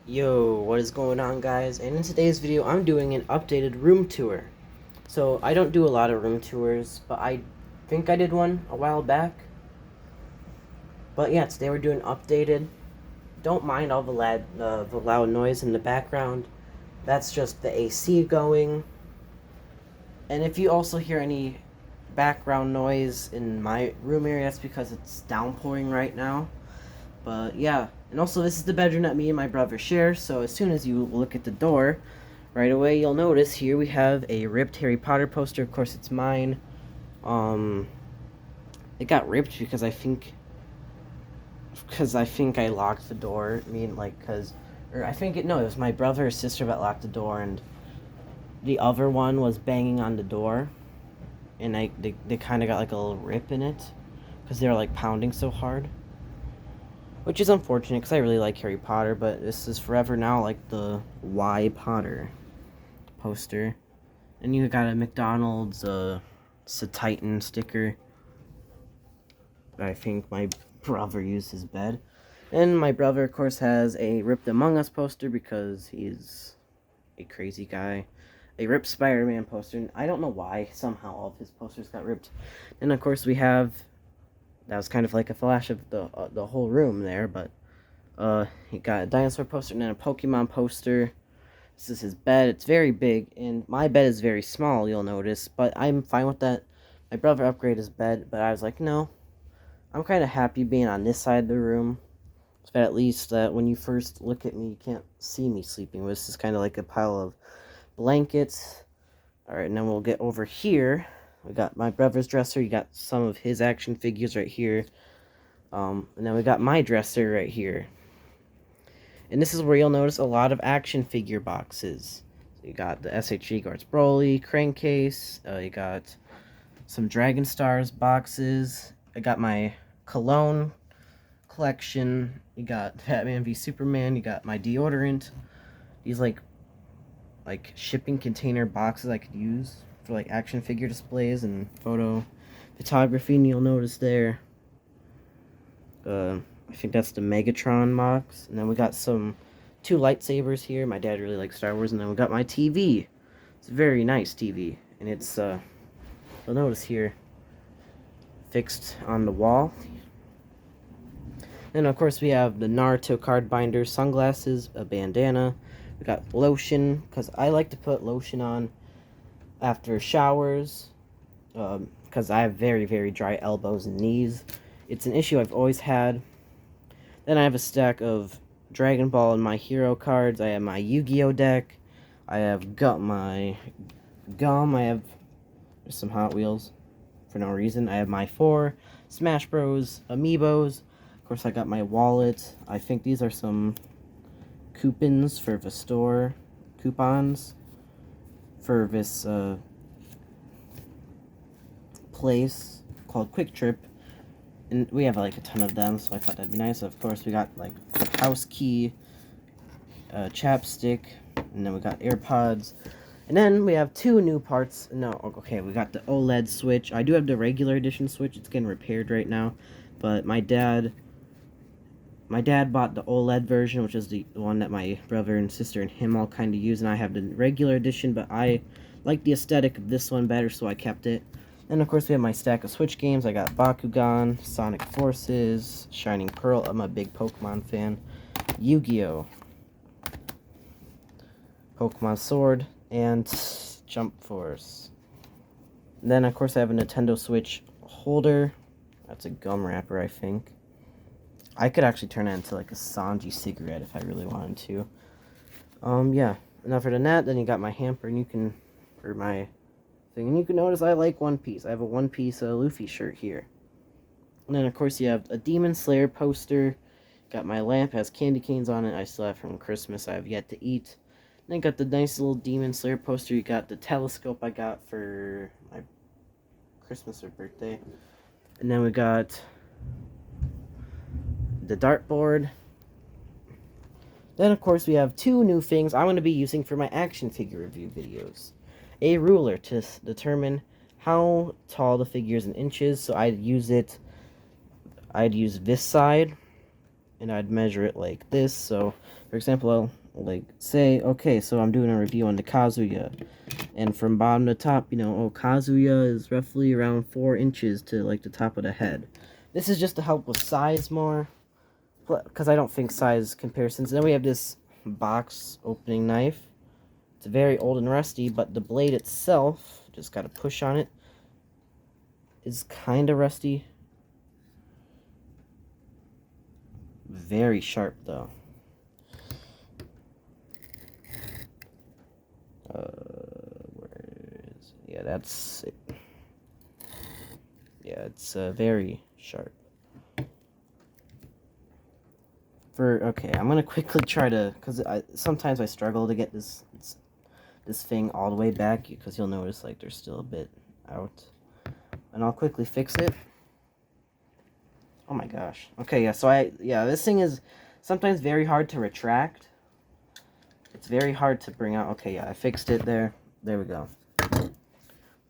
Yo, what is going on, guys? And in today's video, I'm doing an updated room tour. So, I don't do a lot of room tours, but I think I did one a while back. But yeah, today we're doing updated. Don't mind all the loud noise in the background. That's just the AC going. And if you also hear any background noise in my room area, that's because it's downpouring right now. But yeah, and also this is the bedroom that me and my brother share, so as soon as you look at the door, right away you'll notice here we have a ripped Harry Potter poster. Of course it's mine. Um it got ripped because I think I locked the door. I mean, like, cuz or I think it was my brother or sister that locked the door, and the other one was banging on the door, and they kind of got like a little rip in it because they were like pounding so hard. Which is unfortunate because I really like Harry Potter, but this is forever now like the Y Potter poster. And you got a McDonald's Titan sticker. I think my brother used his bed. And my brother, of course, has a Ripped Among Us poster because he's a crazy guy. A ripped Spider-Man poster. And I don't know why. Somehow all of his posters got ripped. And, of course, we have... That was kind of like a flash of the whole room there, but... he got a dinosaur poster and then a Pokemon poster. This is his bed. It's very big, and my bed is very small, you'll notice, but I'm fine with that. My brother upgraded his bed, but I was like, no. I'm kind of happy being on this side of the room. So that at least when you first look at me, you can't see me sleeping. This is kind of like a pile of blankets. Alright, and then we'll get over here. We got my brother's dresser. You got some of his action figures right here. And then we got my dresser right here. And this is where you'll notice a lot of action figure boxes. So you got the SHG Guards Broly, Crankcase, you got some Dragon Stars boxes. I got my cologne collection. You got Batman v Superman. You got my deodorant. These like shipping container boxes I could use for like action figure displays and photo photography. And you'll notice there. I think that's the Megatron box. And then we got two lightsabers here. My dad really likes Star Wars. And then we got my TV. It's a very nice TV. And it's, you'll notice here, fixed on the wall. Then, of course, we have the Naruto card binder, sunglasses, a bandana. We got lotion, because I like to put lotion on after showers. Because I have very, very dry elbows and knees. It's an issue I've always had. Then I have a stack of Dragon Ball and My Hero cards. I have my Yu-Gi-Oh deck. I have got my gum. I have some Hot Wheels for no reason. I have my 4 Smash Bros. Amiibos. Of course, I got my wallet. I think these are some coupons for the store. Coupons for this place called Quick Trip. And we have like a ton of them, so I thought that'd be nice. Of course, we got like house key, chapstick, and then we got AirPods. And then we have 2 new parts. No, okay, we got the OLED Switch. I do have the regular edition Switch. It's getting repaired right now. But my dad bought the OLED version, which is the one that my brother and sister and him all kind of use. And I have the regular edition, but I like the aesthetic of this one better, so I kept it. And of course we have my stack of Switch games. I got Bakugan, Sonic Forces, Shining Pearl. I'm a big Pokemon fan. Yu-Gi-Oh! Pokemon Sword, and Jump Force. And then of course I have a Nintendo Switch holder. That's a gum wrapper, I think. I could actually turn it into like a Sanji cigarette if I really wanted to. Yeah. And other than that, then you got my hamper, and you can, or my thing. And you can notice I like One Piece. I have a One Piece Luffy shirt here. And then, of course, you have a Demon Slayer poster. Got my lamp, has candy canes on it. I still have from Christmas. I have yet to eat. And then got the nice little Demon Slayer poster. You got the telescope I got for my Christmas or birthday. And then we got the dartboard. Then, of course, we have 2 new things I'm going to be using for my action figure review videos. A ruler to determine how tall the figure is in inches. So I'd use this side, and I'd measure it like this. So, for example, I'll like say, okay, so I'm doing a review on the Kazuya, and from bottom to top, Kazuya is roughly around 4 inches to like the top of the head. This is just to help with size more, because I don't think size comparisons. Then we have this box opening knife. It's very old and rusty, but the blade itself, just got to push on it, is kind of rusty. Very sharp though. Yeah, that's it. Yeah, it's very sharp. Okay, I'm gonna quickly try to, because sometimes I struggle to get this thing all the way back, because you'll notice like there's still a bit out, and I'll quickly fix it. Oh my gosh. Okay, yeah. So this thing is sometimes very hard to retract. It's very hard to bring out. Okay, yeah, I fixed it there. There we go.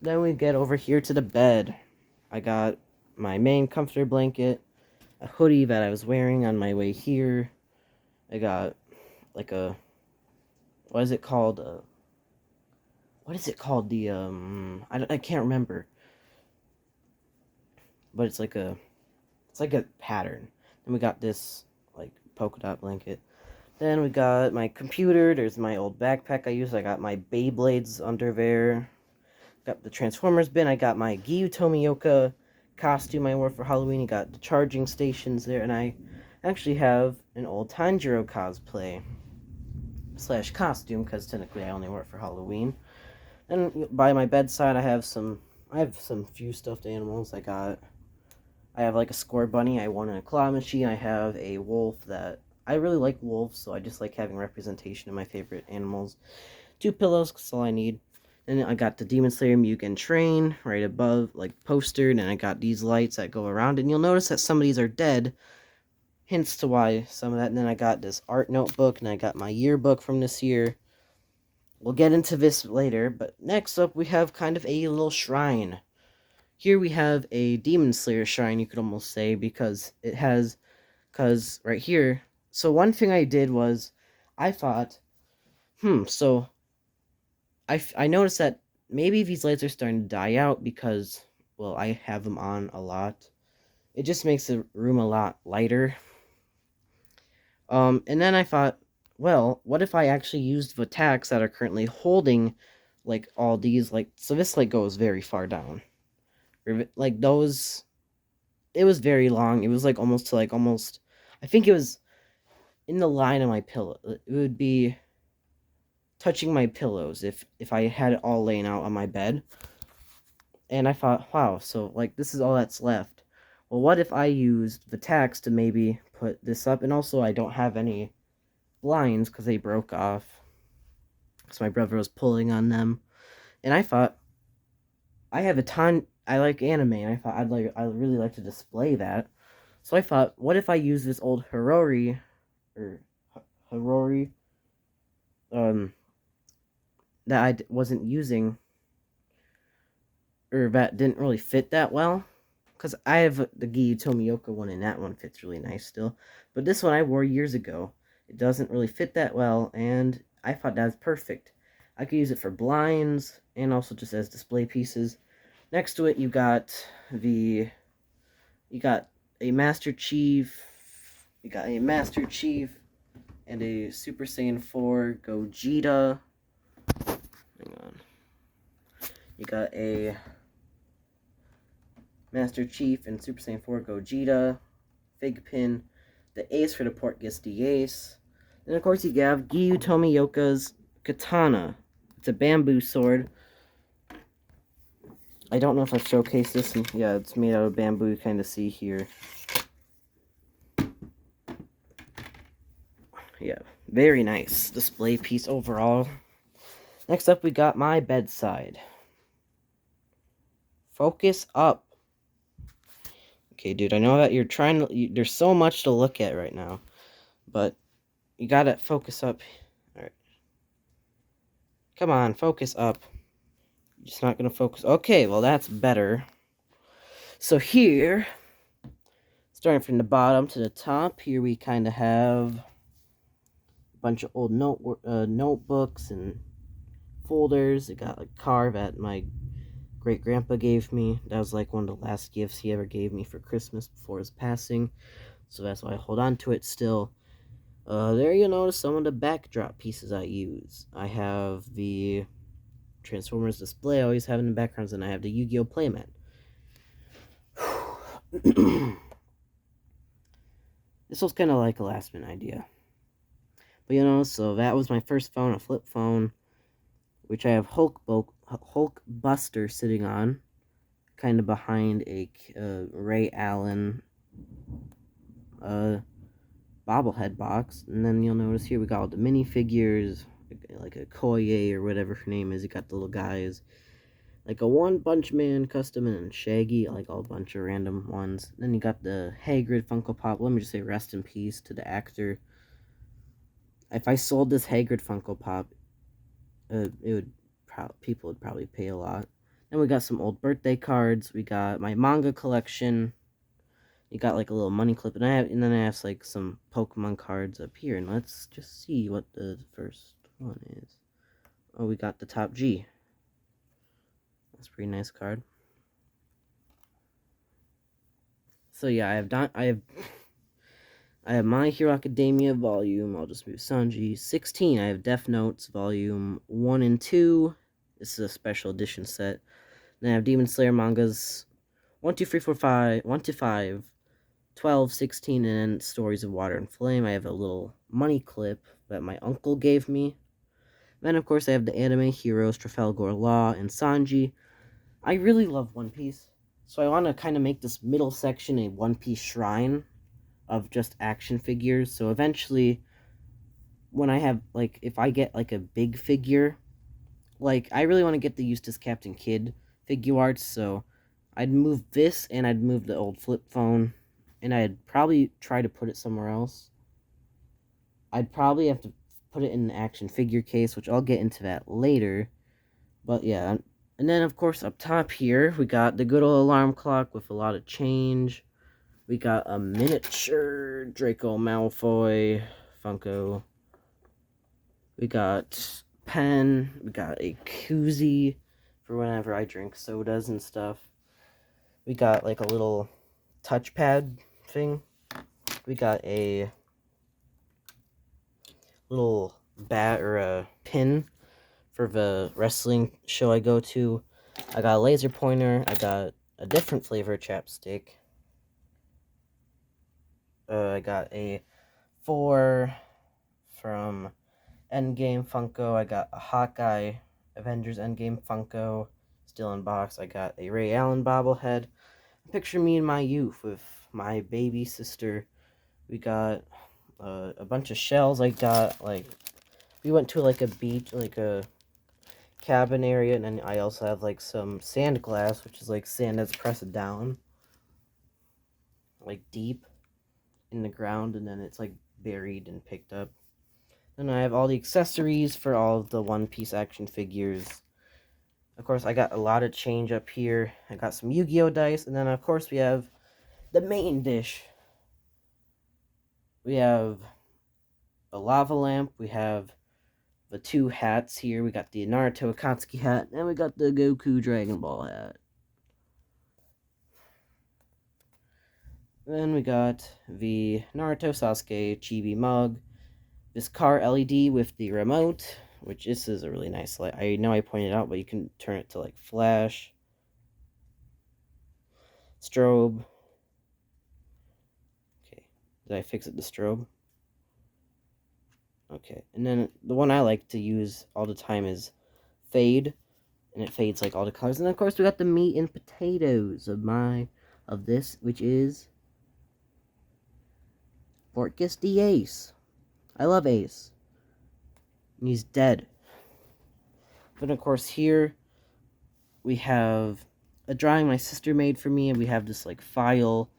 Then we get over here to the bed. I got my main comforter blanket, a hoodie that I was wearing on my way here. I got like a, what is it called? What is it called? I can't remember. But it's like a pattern. Then we got this like polka dot blanket. Then we got my computer. There's my old backpack I use. I got my Beyblades under there. Got the Transformers bin. I got my Giyu Tomioka costume I wore for Halloween. I got the charging stations there. And I actually have an old Tanjiro cosplay / costume, because technically I only wore it for Halloween. And by my bedside I have some few stuffed animals. I have like a score bunny I won in a claw machine. I have a wolf that I really like wolves, so I just like having representation of my favorite animals. 2 pillows, that's all I need. And I got the Demon Slayer Mugen Train right above, like postered, and I got these lights that go around. And you'll notice that some of these are dead, hints to why some of that. And then I got this art notebook, and I got my yearbook from this year. We'll get into this later, but next up we have kind of a little shrine. Here we have a Demon Slayer shrine, you could almost say, because right here. So one thing I did was, I thought, so I noticed that maybe these lights are starting to die out because, well, I have them on a lot. It just makes the room a lot lighter. And then I thought, well, what if I actually used the tacks that are currently holding, like, all these, like, so this light goes very far down. Like, those, it was very long. It was, like, almost, I think it was in the line of my pillow. It would be touching my pillows if I had it all laying out on my bed. And I thought, wow, so, like, this is all that's left. Well, what if I used the tacks to maybe put this up? And also, I don't have any blinds because they broke off. Because my brother was pulling on them. And I thought, I have a ton, I like anime, and I thought I'd really like to display that. So I thought, what if I use this old Hirori, that I wasn't using, or that didn't really fit that well? Because I have the Giyu Tomioka one, and that one fits really nice still. But this one I wore years ago. It doesn't really fit that well, and I thought that was perfect. I could use it for blinds, and also just as display pieces. Next to it, you got a Master Chief. You got a Master Chief and a Super Saiyan 4 Gogeta. Hang on. You got a Master Chief and Super Saiyan 4 Gogeta, Fig Pin, the Ace for the Portgeist Ace. Then, of course, you have Giyu Tomioka's Katana. It's a bamboo sword. I don't know if I've showcased this. Yeah, it's made out of bamboo, you kind of see here. Yeah, very nice display piece overall. Next up, we got my bedside. Focus up. Okay, dude, I know that you're trying to... there's so much to look at right now. But you gotta focus up. Alright. Come on, focus up. You're just not gonna focus. Okay, well, that's better. So here... let's starting from the bottom to the top, here we kind of have a bunch of old notebooks and folders. It got a car that my great grandpa gave me. That was like one of the last gifts he ever gave me for Christmas before his passing, so that's why I hold on to it still. There you notice some of the backdrop pieces I use. I have the Transformers display I always have in the backgrounds, and I have the Yu-Gi-Oh! Playmat. This was kind of like a last minute idea. But so that was my first phone, a flip phone, which I have Hulk Buster sitting on, kind of behind a Ray Allen bobblehead box. And then you'll notice here we got all the minifigures, like a Koye or whatever her name is. You got the little guys, like a One Punch Man custom and Shaggy, like all a bunch of random ones. Then you got the Hagrid Funko Pop. Let me just say rest in peace to the actor. If I sold this Hagrid Funko Pop, people would probably pay a lot. Then we got some old birthday cards. We got my manga collection. You got like a little money clip, and then I have like some Pokemon cards up here. And let's just see what the first one is. Oh, we got the Top G. That's a pretty nice card. So yeah, I have My Hero Academia volume. I'll just move Sanji. 16. I have Death Notes volume 1 and 2. This is a special edition set. Then I have Demon Slayer mangas 1, 2, 3, 4, 5, 1 to 5, 12, 16, and then Stories of Water and Flame. I have a little money clip that my uncle gave me. Then, of course, I have the anime heroes, Trafalgar Law and Sanji. I really love One Piece, so I want to kind of make this middle section a One Piece shrine of just action figures. So eventually, when I have, like, if I get, like, a big figure, like, I really want to get the Eustace Captain Kidd figure arts, so I'd move this, and I'd move the old flip phone, and I'd probably try to put it somewhere else. I'd probably have to put it in an action figure case, which I'll get into that later. But yeah, and then of course up top here, we got the good old alarm clock with a lot of change. We got a miniature Draco Malfoy Funko. We got pen. We got a koozie for whenever I drink sodas and stuff. We got like a little touchpad thing. We got a little bat or a pin for the wrestling show I go to. I got a laser pointer. I got a different flavor chapstick. I got a 4 from Endgame Funko. I got a Hawkeye Avengers Endgame Funko still in box. I got a Ray Allen bobblehead. Picture me in my youth with my baby sister. We got a bunch of shells. I got, like, we went to like a beach, like a cabin area, and then I also have like some sand glass, which is like sand that's pressed down, like deep in the ground, and then it's like buried and picked up. Then I have all the accessories for all of the One Piece action figures. Of course, I got a lot of change up here. I got some Yu-Gi-Oh! Dice, and then of course we have the main dish. We have a lava lamp. We have the 2 hats here. We got the Naruto Akatsuki hat, and we got the Goku Dragon Ball hat. Then we got the Naruto Sasuke Chibi mug. This car LED with the remote, which this is a really nice light. I know I pointed out, but you can turn it to like flash. Strobe. Okay, did I fix it, the strobe? Okay, and then the one I like to use all the time is fade, and it fades like all the colors. And of course we got the meat and potatoes of this, which is Orcus the Ace. I love Ace. And he's dead. But of course here we have a drawing my sister made for me, and we have this like file,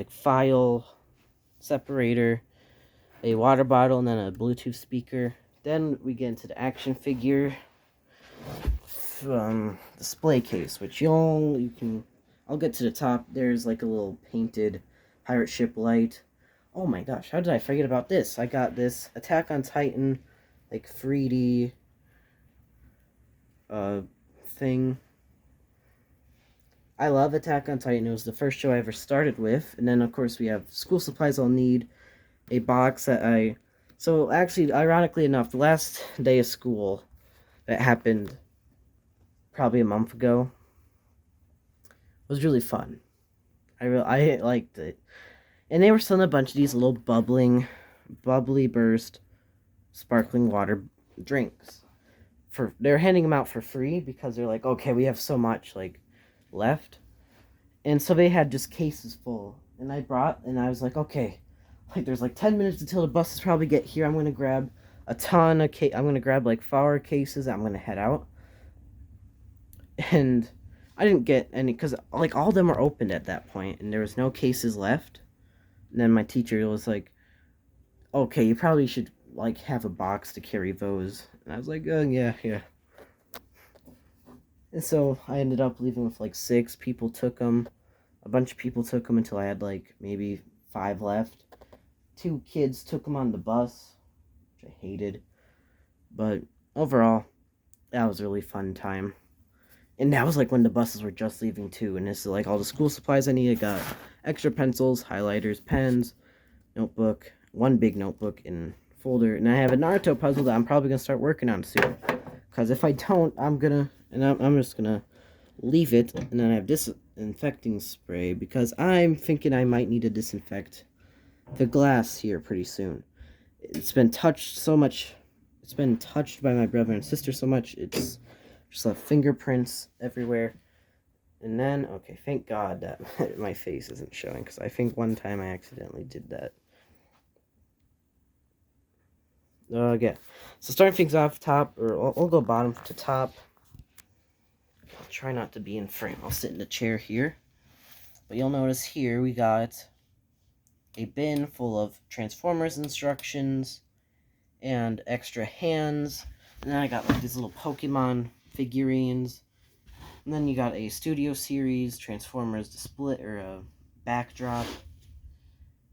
file separator, a water bottle, and then a Bluetooth speaker. Then we get into the action figure display case, which you can I'll get to the top. There's like a little painted pirate ship light. Oh my gosh, how did I forget about this? I got this Attack on Titan, like 3D uh thing. I love Attack on Titan. It was the first show I ever started with. And then of course we have school supplies I'll need, a box that I so actually ironically enough, the last day of school that happened probably a month ago was really fun. I liked it. And they were selling a bunch of these little bubbly burst sparkling water drinks. They're handing them out for free because they're like, okay, we have so much like left, and so they had just cases full. And I was like, okay, like there's like 10 minutes until the buses probably get here. I'm gonna grab a ton of I'm gonna grab like 4 cases. I'm gonna head out, and I didn't get any because like all of them were opened at that point, and there was no cases left. And then my teacher was like, okay, you probably should like have a box to carry those. And I was like, oh yeah, yeah. And so I ended up leaving with like 6 people took them. A bunch of people took them until I had like maybe 5 left. 2 kids took them on the bus, which I hated. But overall, that was a really fun time. And that was like when the buses were just leaving too. And this is like all the school supplies I needed. Got extra pencils, highlighters, pens, notebook, one big notebook and folder. And I have a Naruto puzzle that I'm probably gonna start working on soon. Because if I don't, I'm just gonna leave it. And then I have disinfecting spray because I'm thinking I might need to disinfect the glass here pretty soon. It's been touched so much. It's been touched by my brother and sister so much. It's just left fingerprints everywhere. And then, okay, thank God that my face isn't showing, because I think one time I accidentally did that. Yeah. So starting things off top, or I'll go bottom to top. I'll try not to be in frame. I'll sit in the chair here. But you'll notice here we got a bin full of Transformers instructions and extra hands. And then I got like these little Pokemon figurines. And then you got a Studio Series Transformers display or a backdrop.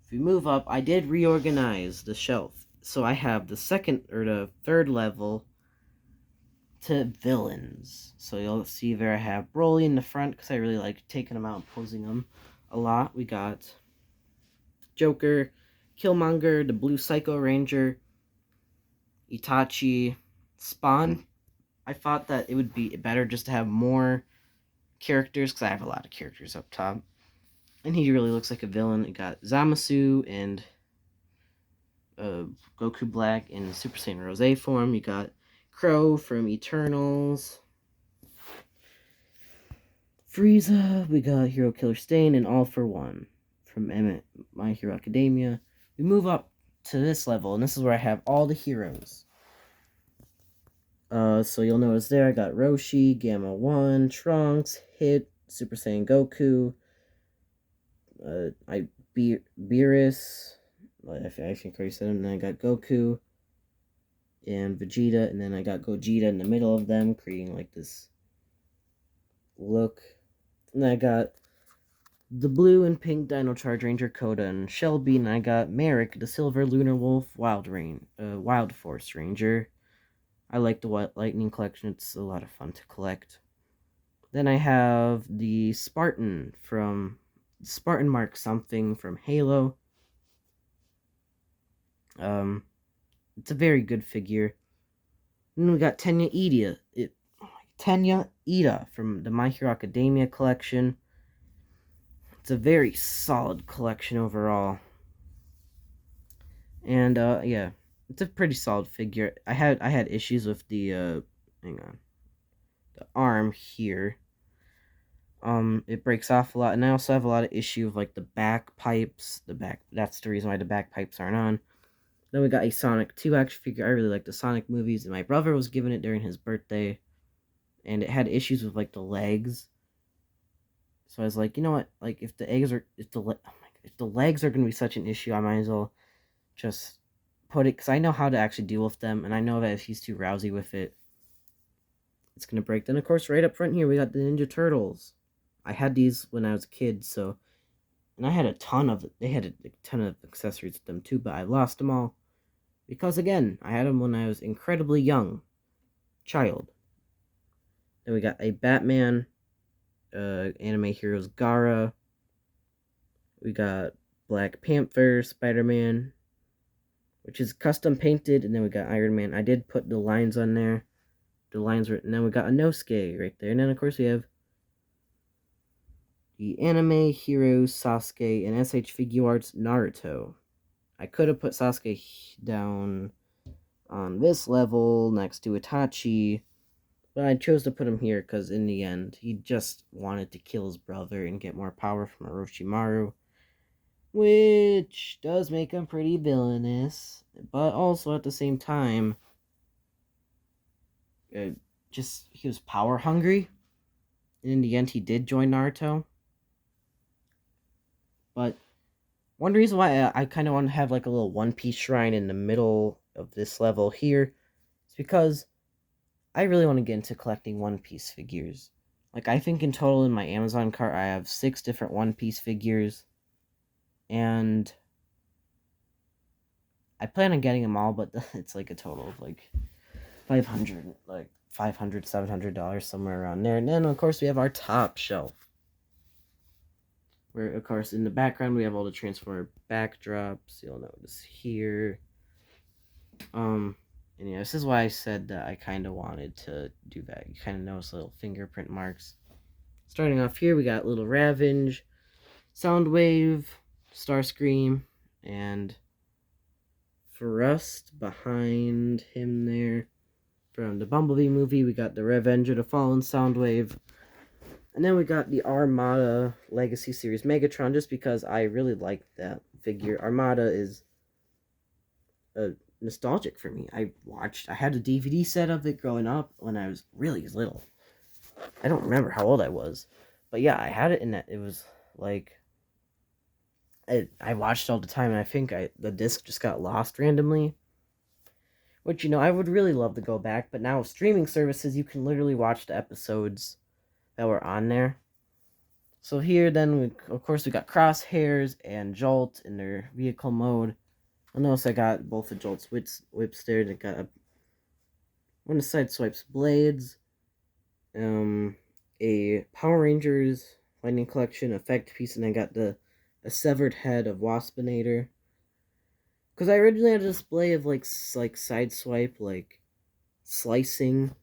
If we move up, I did reorganize the shelf. So I have the third level to villains. So you'll see there I have Broly in the front because I really like taking them out and posing them a lot. We got Joker, Killmonger, the Blue Psycho Ranger, Itachi, Spawn. I thought that it would be better just to have more characters because I have a lot of characters up top. And he really looks like a villain. We got Zamasu and Goku Black in Super Saiyan Rose form. You got Crow from Eternals. Frieza. We got Hero Killer Stain and All for One from My Hero Academia. We move up to this level, and this is where I have all the heroes. So you'll notice there I got Roshi, Gamma 1, Trunks, Hit, Super Saiyan Goku, Beerus, I think I already said him, and then I got Goku and Vegeta, and then I got Gogeta in the middle of them, creating like this look. And then I got the blue and pink Dino Charge Ranger Koda and Shelby, and I got Merrick, the Silver Lunar Wolf Wild Force Ranger. I like the White Lightning collection. It's a lot of fun to collect. Then I have the Spartan from Spartan Mark something from Halo. It's a very good figure. And we got Tenya Ida from the My Hero Academia collection. It's a very solid collection overall. And yeah, it's a pretty solid figure. I had issues with the the arm here. It breaks off a lot, and I also have a lot of issue with like the back pipes. That's the reason why the back pipes aren't on. Then we got a Sonic 2 action figure. I really like the Sonic movies, and my brother was given it during his birthday, and it had issues with like the legs. So I was like, you know what? Like if the legs are gonna be such an issue, I might as well just put it, because I know how to actually deal with them, and I know that if he's too rousy with it, it's gonna break. Then of course right up front here we got the Ninja Turtles. I had these when I was a kid, so and I had a ton of they had a ton of accessories with them too, but I lost them all because again, I had them when I was incredibly young, child. Then we got a Batman, anime heroes Gara. We got Black Panther, Spider Man, which is custom painted, and then we got Iron Man. I did put the lines on there. The lines were, and then we got Inosuke right there, and then of course we have the anime hero Sasuke and SH Figuarts Naruto. I could have put Sasuke down on this level next to Itachi, but I chose to put him here because in the end, he just wanted to kill his brother and get more power from Orochimaru, which does make him pretty villainous, but also at the same time, just he was power hungry, and in the end, he did join Naruto. But one reason why I kind of want to have like a little One Piece shrine in the middle of this level here is because I really want to get into collecting One Piece figures. Like, I think in total in my Amazon cart, I have 6 different One Piece figures. And I plan on getting them all, but it's like a total of like $700 somewhere around there. And then, of course, we have our top shelf. Where, of course, in the background, we have all the Transformer backdrops. You'll notice here. And yeah, this is why I said that I kind of wanted to do that. You kind of notice little fingerprint marks. Starting off here, we got Little Ravenge, Soundwave, Starscream, and Thrust behind him there. From the Bumblebee movie, we got the Revenge of the Fallen Soundwave. And then we got the Armada Legacy Series Megatron, just because I really like that figure. Armada is nostalgic for me. I had a DVD set of it growing up when I was really little. I don't remember how old I was. But yeah, I had it in that. It was like, I watched all the time, and I think the disc just got lost randomly. Which, I would really love to go back, but now with streaming services, you can literally watch the episodes that were on there. So here, then, of course, we got Crosshairs and Jolt in their vehicle mode. You'll notice I got both of Jolt's whips there. They got one of the side swipes blades, a Power Rangers Lightning Collection effect piece, and I got a severed head of Waspinator. Because I originally had a display of like side swipe, like slicing,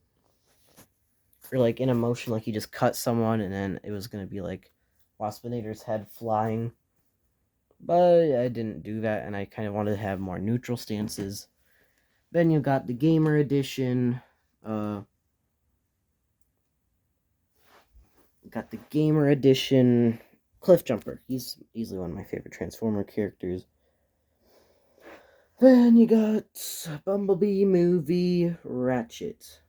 or like in a motion, like you just cut someone, and then it was gonna be like Waspinator's head flying. But I didn't do that, and I kind of wanted to have more neutral stances. Then you got the Gamer Edition. Got the Gamer Edition Cliffjumper. He's easily one of my favorite Transformer characters. Then you got Bumblebee movie Ratchet,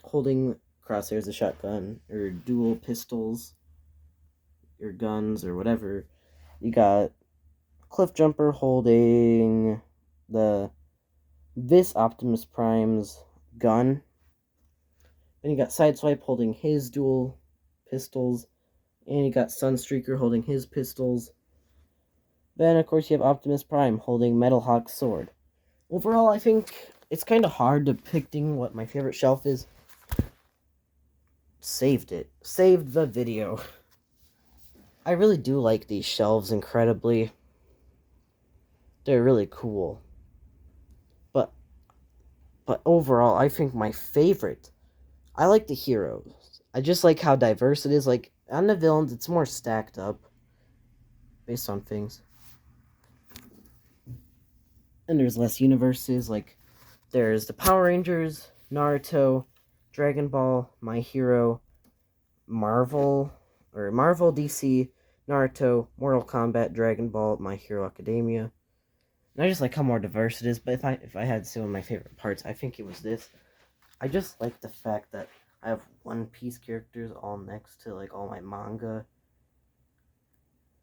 holding Crosshairs a shotgun, or dual pistols, or guns, or whatever. You got Cliffjumper holding this Optimus Prime's gun. Then you got Sideswipe holding his dual pistols. And you got Sunstreaker holding his pistols. Then, of course, you have Optimus Prime holding Metal Hawk's sword. Overall, I think it's kind of hard depicting what my favorite shelf is. Saved the video. I really do like these shelves incredibly. They're really cool. But overall, I think my favorite, I like the heroes. I just like how diverse it is. Like, on the villains, it's more stacked up based on things. And there's less universes. Like, there's the Power Rangers, Naruto, Dragon Ball, My Hero, Marvel, DC, Naruto, Mortal Kombat, Dragon Ball, My Hero Academia. And I just like how more diverse it is. But if I had some of my favorite parts, I think it was this. I just like the fact that I have One Piece characters all next to like all my manga.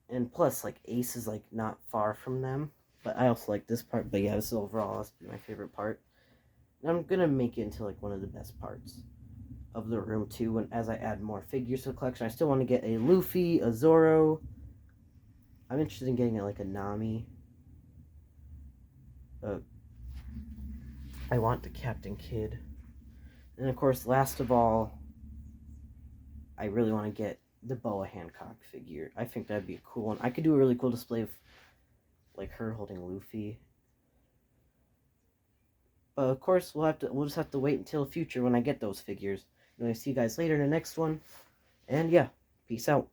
And plus, like, Ace is like not far from them. But I also like this part. But yeah, this is overall has to be my favorite part. And I'm gonna make it into like one of the best parts. of the room too, and as I add more figures to the collection. I still want to get a Luffy, a Zoro. I'm interested in getting like a Nami. I want the Captain Kidd. And of course, last of all, I really want to get the Boa Hancock figure. I think that'd be a cool one. I could do a really cool display of like her holding Luffy. But of course, we'll just have to wait until the future when I get those figures. And I'll see you guys later in the next one. And yeah, peace out.